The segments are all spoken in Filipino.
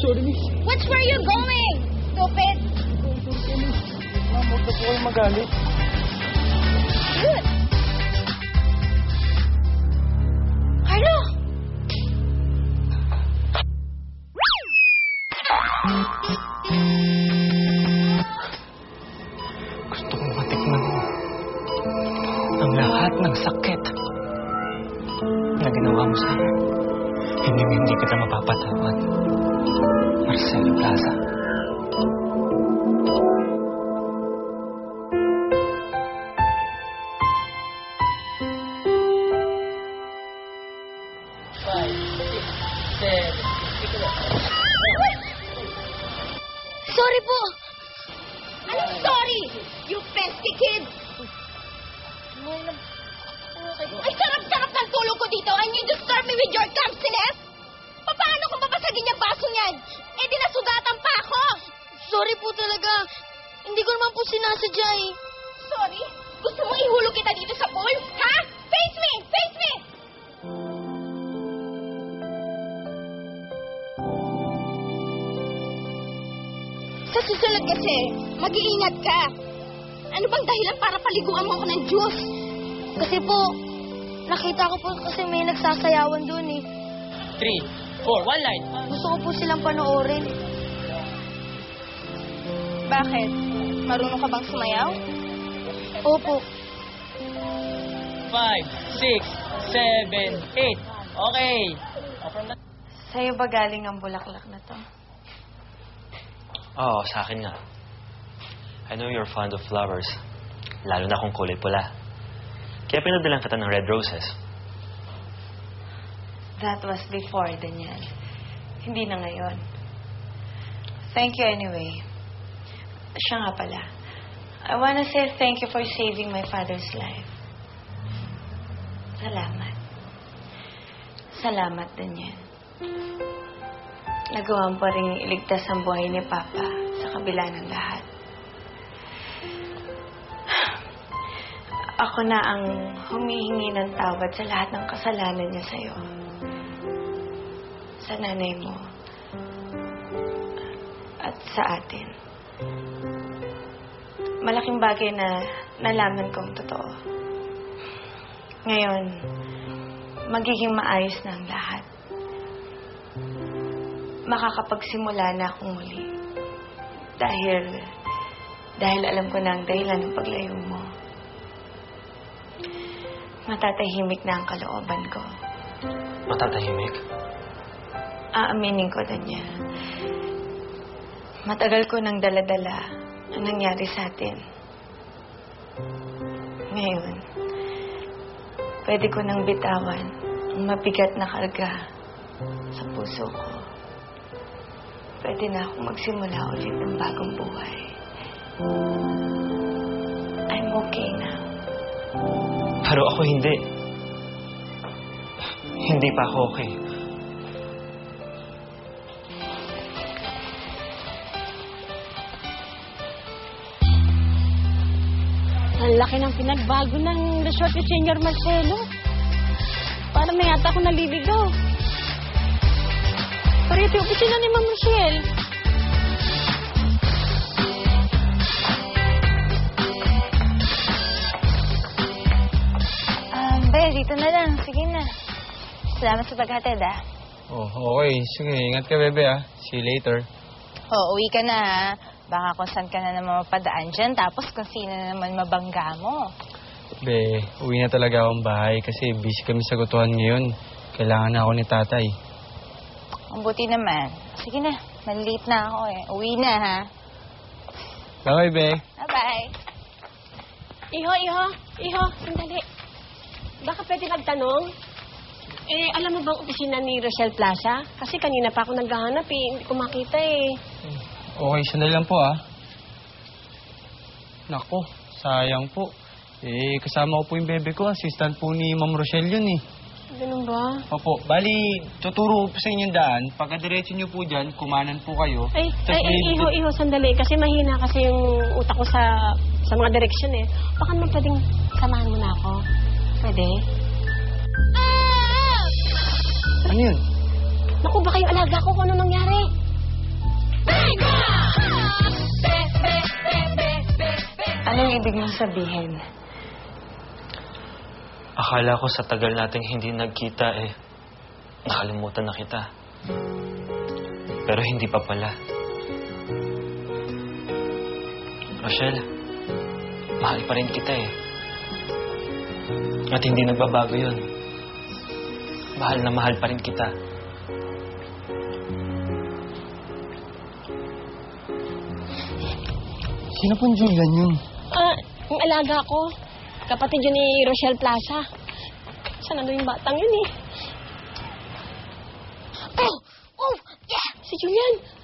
sorry, miss. Watch where you're going, stupid! Sorry, miss. Ma'am, huwag na po kayo magalit. Good! Carlo! Gusto kong matikman mo ang lahat ng sakit na ginawa mo sa akin. Hindi kita mapapatawad. Marcelo Plaza. Sorry po! Anong sorry? You pesky kid! Ay, sarap-sarap ng tulog ko dito and you disturb me with your clumsiness? Paano kung babasagin yung baso niyan? Eh, di nasugatan pa ako! Sorry po talaga. Hindi ko naman po sinasadya eh. Sorry? Gusto mo ihulog kita dito sa pool? Ha? Face me! Face me! Sa susunod kasi, mag-iingat ka. Ano bang dahilan para paliguan mo ako ng Diyos? Kasi po, nakita ko po kasi may nagsasayawan doon eh. 3, 4, one line. Gusto ko po silang panoorin. Bakit? Marunong ka bang sumayaw? Opo. 5, 6, 7, 8. Okay. Sa'yo ba galing ang bulaklak na to? Oo, sa akin nga. I know you're fond of flowers. Lalo na kung kulay pula. Kaya pinadalan kita ng red roses. That was before, Daniel. Hindi na ngayon. Thank you anyway. Siya nga pala. I wanna say thank you for saving my father's life. Salamat. Salamat, Daniel. Nagawa mo pa rin iligtas ang buhay ni Papa sa kabila ng lahat. Ako na ang humihingi ng tawad sa lahat ng kasalanan niya sa'yo. Sa nanay mo. At sa atin. Malaking bagay na nalaman kong totoo. Ngayon, magiging maayos na ang lahat. Makakapagsimula na akong muli. Dahil alam ko na ang dahilan ng paglayo mo. Matatahimik na ang kalooban ko. Matatahimik? Aaminin ko, Daniel. Matagal ko nang dala-dala ang nangyari sa atin. Ngayon, pwede ko nang bitawan ang mabigat na karga sa puso ko. Pwede na akong magsimula ulit ng bagong buhay. I'm okay now. Pero ako hindi. Hindi pa ako okay. Ang laki ng pinagbago ng resort ni Senyor Marcelo. Parang may yata ako naliligaw. Pero ito yung opisina ni Ma'am Rochelle. Be, dito na lang. Sige na. Salamat sa paghatid, ah. Oh, okay. Sige, ingat ka, bebe, ah. See you later. Oh, uwi ka na, ha? Baka kung saan ka na naman mapadaan dyan, tapos kung sino na naman mabangga mo. Be, uwi na talaga akong bahay kasi busy kami sa gutuhan ngayon. Kailangan na ako ni tatay. Ang buti naman. Sige na, malilate na ako eh. Uwi na, ha? Bye-bye, be. Bye-bye. Iho, sandali. Baka pwede magtanong? Alam mo bang opisina ni Rochelle Plaza? Kasi kanina pa ako naghahanap eh. Hindi ko makita eh. Okay, sandali lang po, ah. Nako, sayang po. Kasama ko po yung bebe ko. Assistant po ni Ma'am Rochelle yun, eh. Ganun ba? Opo, bali, tuturo ko po sa inyong daan. Pagkadiretso nyo po dyan, kumanan po kayo. Iho, sandali. Kasi mahina kasi yung utak ko sa mga direksyon eh. Baka naman pwedeng samahan mo na ako. Pwede? Ano yun? Naku, baka yung alaga ko kung ano nangyari. Anong ibig mong sabihin? Akala ko sa tagal nating hindi nagkita nakalimutan na kita. Pero hindi pa pala. Rochelle, mahal pa rin kita At hindi nagbabago yun. Mahal na mahal pa rin kita. Sino pong Julian yun? Yung alaga ko. Kapatid yun ni Rochelle Plaza. Saan nandun yung batang yun Oh, yeah! Si Julian.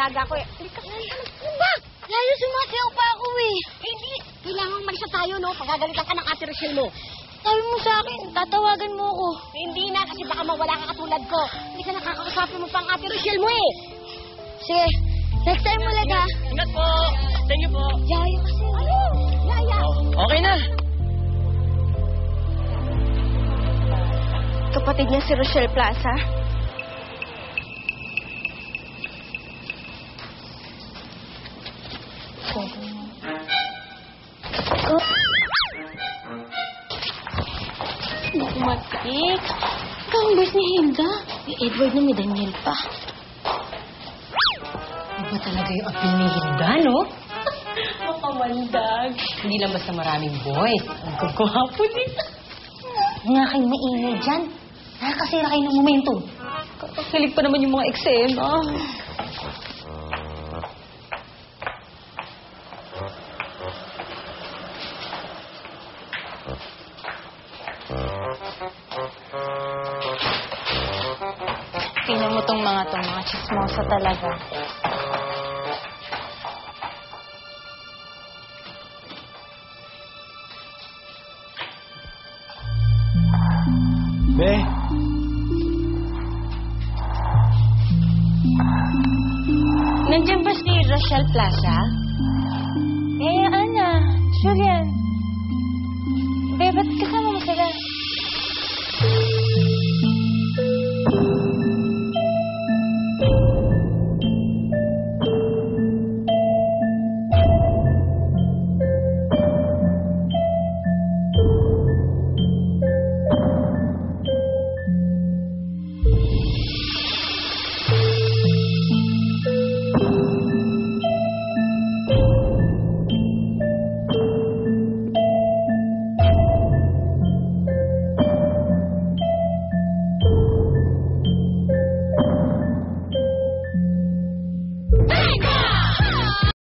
alaga ko eh. Halika, ano ba? Layo, sumasayaw pa ako eh. Hindi. Kailangan umalis na tayo, no? Pagagalitan ka ng Ate Rochelle mo. Sabi mo sa akin, tatawagan mo ako. Hindi na, kasi baka mawala ka katulad ko. Hindi ka nakakausapin mo pa ang Ate Rochelle mo eh. Sige, next time ulit ha. Ingat po. Thank you po. Yaya kasi. Ano? Yaya. Okay na. Kapatid niya si Rochelle Plaza. Matik. Ikaw ang boss ni Hilda. May Edward na may Daniel pa. Iba talaga yung appeal ni Hilda, no? Makamandag. Hindi lang basta maraming boys. Ang kagwapo din. Nga kayo maingay dyan. Nakakasira kayo ng momentum. Kakakilig pa naman yung mga eksena. Tingnan mo tong mga chismosa talaga. Be! Nandiyan ba si Rochelle Plaza? Ana, Julian.